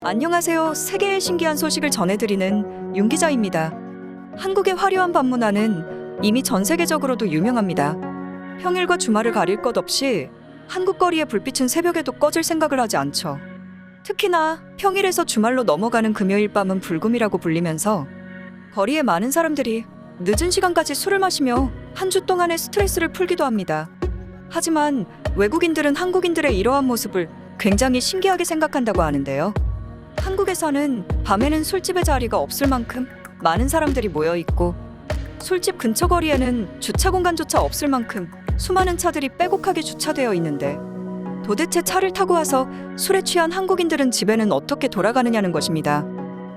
안녕하세요. 세계의 신기한 소식을 전해드리는 윤 기자입니다. 한국의 화려한 밤문화는 이미 전 세계적으로도 유명합니다. 평일과 주말을 가릴 것 없이 한국 거리의 불빛은 새벽에도 꺼질 생각을 하지 않죠. 특히나 평일에서 주말로 넘어가는 금요일 밤은 불금이라고 불리면서 거리에 많은 사람들이 늦은 시간까지 술을 마시며 한 주 동안의 스트레스를 풀기도 합니다. 하지만 외국인들은 한국인들의 이러한 모습을 굉장히 신기하게 생각한다고 하는데요. 한국에서는 밤에는 술집의 자리가 없을 만큼 많은 사람들이 모여있고 술집 근처 거리에는 주차 공간조차 없을 만큼 수많은 차들이 빼곡하게 주차되어 있는데 도대체 차를 타고 와서 술에 취한 한국인들은 집에는 어떻게 돌아가느냐는 것입니다.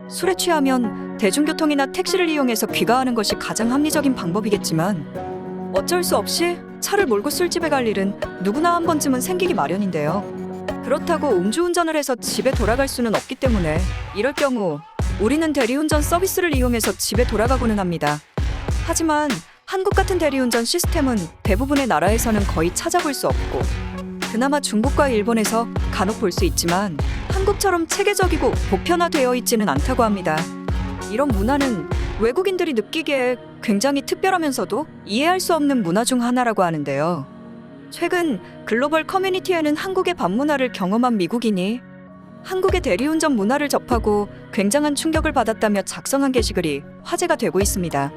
술에 취하면 대중교통이나 택시를 이용해서 귀가하는 것이 가장 합리적인 방법이겠지만 어쩔 수 없이 차를 몰고 술집에 갈 일은 누구나 한 번쯤은 생기기 마련인데요. 그렇다고 음주운전을 해서 집에 돌아갈 수는 없기 때문에 이럴 경우 우리는 대리운전 서비스를 이용해서 집에 돌아가고는 합니다. 하지만 한국 같은 대리운전 시스템은 대부분의 나라에서는 거의 찾아볼 수 없고 그나마 중국과 일본에서 간혹 볼 수 있지만 한국처럼 체계적이고 보편화되어 있지는 않다고 합니다. 이런 문화는 외국인들이 느끼기에 굉장히 특별하면서도 이해할 수 없는 문화 중 하나라고 하는데요. 최근 글로벌 커뮤니티에는 한국의 밤문화를 경험한 미국인이 한국의 대리운전 문화를 접하고 굉장한 충격을 받았다며 작성한 게시글이 화제가 되고 있습니다.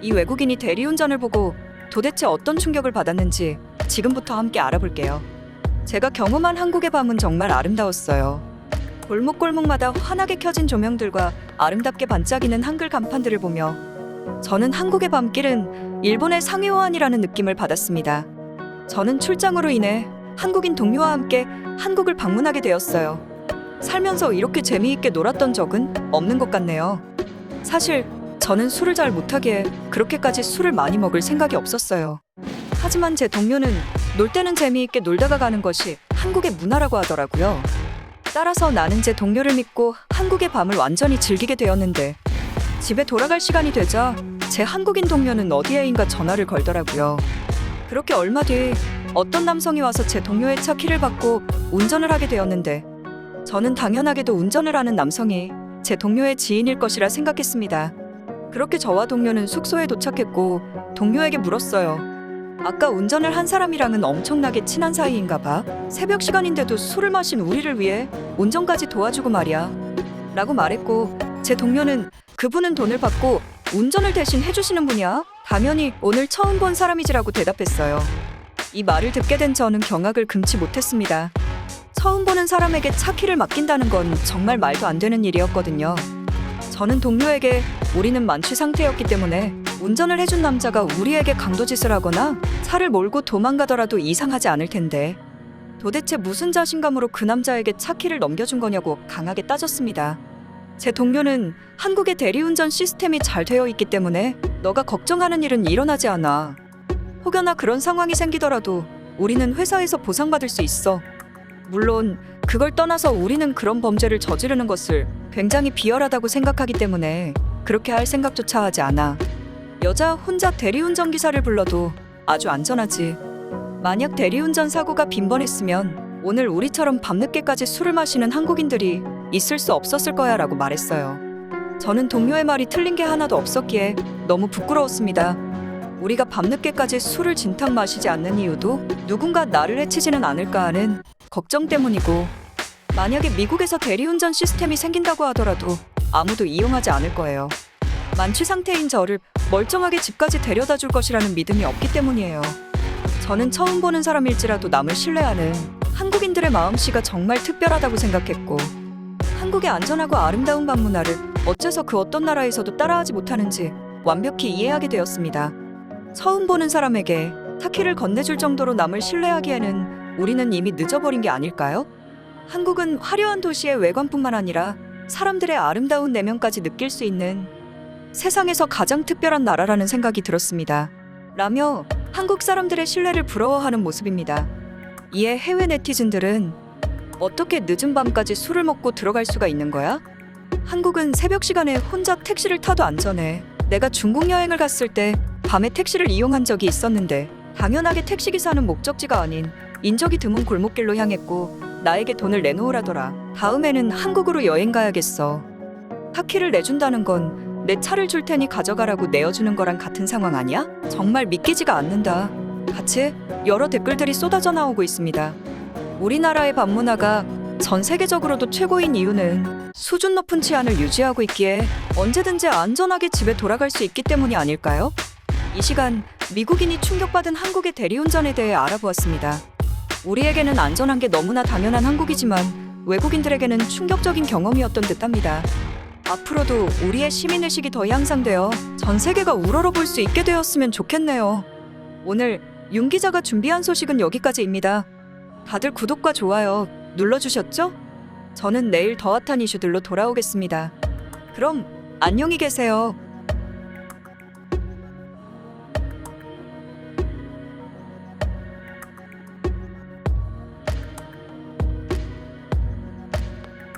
이 외국인이 대리운전을 보고 도대체 어떤 충격을 받았는지 지금부터 함께 알아볼게요. 제가 경험한 한국의 밤은 정말 아름다웠어요. 골목골목마다 환하게 켜진 조명들과 아름답게 반짝이는 한글 간판들을 보며 저는 한국의 밤길은 일본의 상해호환이라는 느낌을 받았습니다. 저는 출장으로 인해 한국인 동료와 함께 한국을 방문하게 되었어요. 살면서 이렇게 재미있게 놀았던 적은 없는 것 같네요. 사실 저는 술을 잘 못하기에 그렇게까지 술을 많이 먹을 생각이 없었어요. 하지만 제 동료는 놀 때는 재미있게 놀다가 가는 것이 한국의 문화라고 하더라고요. 따라서 나는 제 동료를 믿고 한국의 밤을 완전히 즐기게 되었는데 집에 돌아갈 시간이 되자 제 한국인 동료는 어디에인가 전화를 걸더라고요. 그렇게 얼마 뒤 어떤 남성이 와서 제 동료의 차 키를 받고 운전을 하게 되었는데 저는 당연하게도 운전을 하는 남성이 제 동료의 지인일 것이라 생각했습니다. 그렇게 저와 동료는 숙소에 도착했고 동료에게 물었어요. 아까 운전을 한 사람이랑은 엄청나게 친한 사이인가 봐. 새벽 시간인데도 술을 마신 우리를 위해 운전까지 도와주고 말이야. 라고 말했고 제 동료는 그분은 돈을 받고 운전을 대신 해주시는 분이야? 당연히 오늘 처음 본 사람이지라고 대답했어요. 이 말을 듣게 된 저는 경악을 금치 못했습니다. 처음 보는 사람에게 차 키를 맡긴다는 건 정말 말도 안 되는 일이었거든요. 저는 동료에게 우리는 만취 상태였기 때문에 운전을 해준 남자가 우리에게 강도짓을 하거나 차를 몰고 도망가더라도 이상하지 않을 텐데 도대체 무슨 자신감으로 그 남자에게 차 키를 넘겨준 거냐고 강하게 따졌습니다. 제 동료는 한국의 대리운전 시스템이 잘 되어 있기 때문에 너가 걱정하는 일은 일어나지 않아. 혹여나 그런 상황이 생기더라도 우리는 회사에서 보상받을 수 있어. 물론 그걸 떠나서 우리는 그런 범죄를 저지르는 것을 굉장히 비열하다고 생각하기 때문에 그렇게 할 생각조차 하지 않아. 여자 혼자 대리운전 기사를 불러도 아주 안전하지. 만약 대리운전 사고가 빈번했으면 오늘 우리처럼 밤늦게까지 술을 마시는 한국인들이 있을 수 없었을 거야 라고 말했어요. 저는 동료의 말이 틀린 게 하나도 없었기에 너무 부끄러웠습니다. 우리가 밤늦게까지 술을 진탕 마시지 않는 이유도 누군가 나를 해치지는 않을까 하는 걱정 때문이고 만약에 미국에서 대리운전 시스템이 생긴다고 하더라도 아무도 이용하지 않을 거예요. 만취 상태인 저를 멀쩡하게 집까지 데려다 줄 것이라는 믿음이 없기 때문이에요. 저는 처음 보는 사람일지라도 남을 신뢰하는 한국인들의 마음씨가 정말 특별하다고 생각했고 한국의 안전하고 아름다운 밤문화를 어째서 그 어떤 나라에서도 따라하지 못하는지 완벽히 이해하게 되었습니다. 처음 보는 사람에게 타키를 건네줄 정도로 남을 신뢰하기에는 우리는 이미 늦어버린 게 아닐까요? 한국은 화려한 도시의 외관뿐만 아니라 사람들의 아름다운 내면까지 느낄 수 있는 세상에서 가장 특별한 나라라는 생각이 들었습니다. 라며 한국 사람들의 신뢰를 부러워하는 모습입니다. 이에 해외 네티즌들은 어떻게 늦은 밤까지 술을 먹고 들어갈 수가 있는 거야? 한국은 새벽 시간에 혼자 택시를 타도 안전해. 내가 중국 여행을 갔을 때 밤에 택시를 이용한 적이 있었는데 당연하게 택시기사는 목적지가 아닌 인적이 드문 골목길로 향했고 나에게 돈을 내놓으라더라. 다음에는 한국으로 여행 가야겠어. 타키를 내준다는 건 내 차를 줄 테니 가져가라고 내어주는 거랑 같은 상황 아니야? 정말 믿기지가 않는다. 같이 여러 댓글들이 쏟아져 나오고 있습니다. 우리나라의 밥문화가 전 세계적으로도 최고인 이유는 수준 높은 치안을 유지하고 있기에 언제든지 안전하게 집에 돌아갈 수 있기 때문이 아닐까요? 이 시간 미국인이 충격받은 한국의 대리운전에 대해 알아보았습니다. 우리에게는 안전한 게 너무나 당연한 한국이지만 외국인들에게는 충격적인 경험이었던 듯합니다. 앞으로도 우리의 시민의식이 더 향상되어 전 세계가 우러러볼 수 있게 되었으면 좋겠네요. 오늘 윤 기자가 준비한 소식은 여기까지입니다. 다들 구독과 좋아요 눌러주셨죠? 저는 내일 더 핫한 이슈들로 돌아오겠습니다. 그럼 안녕히 계세요.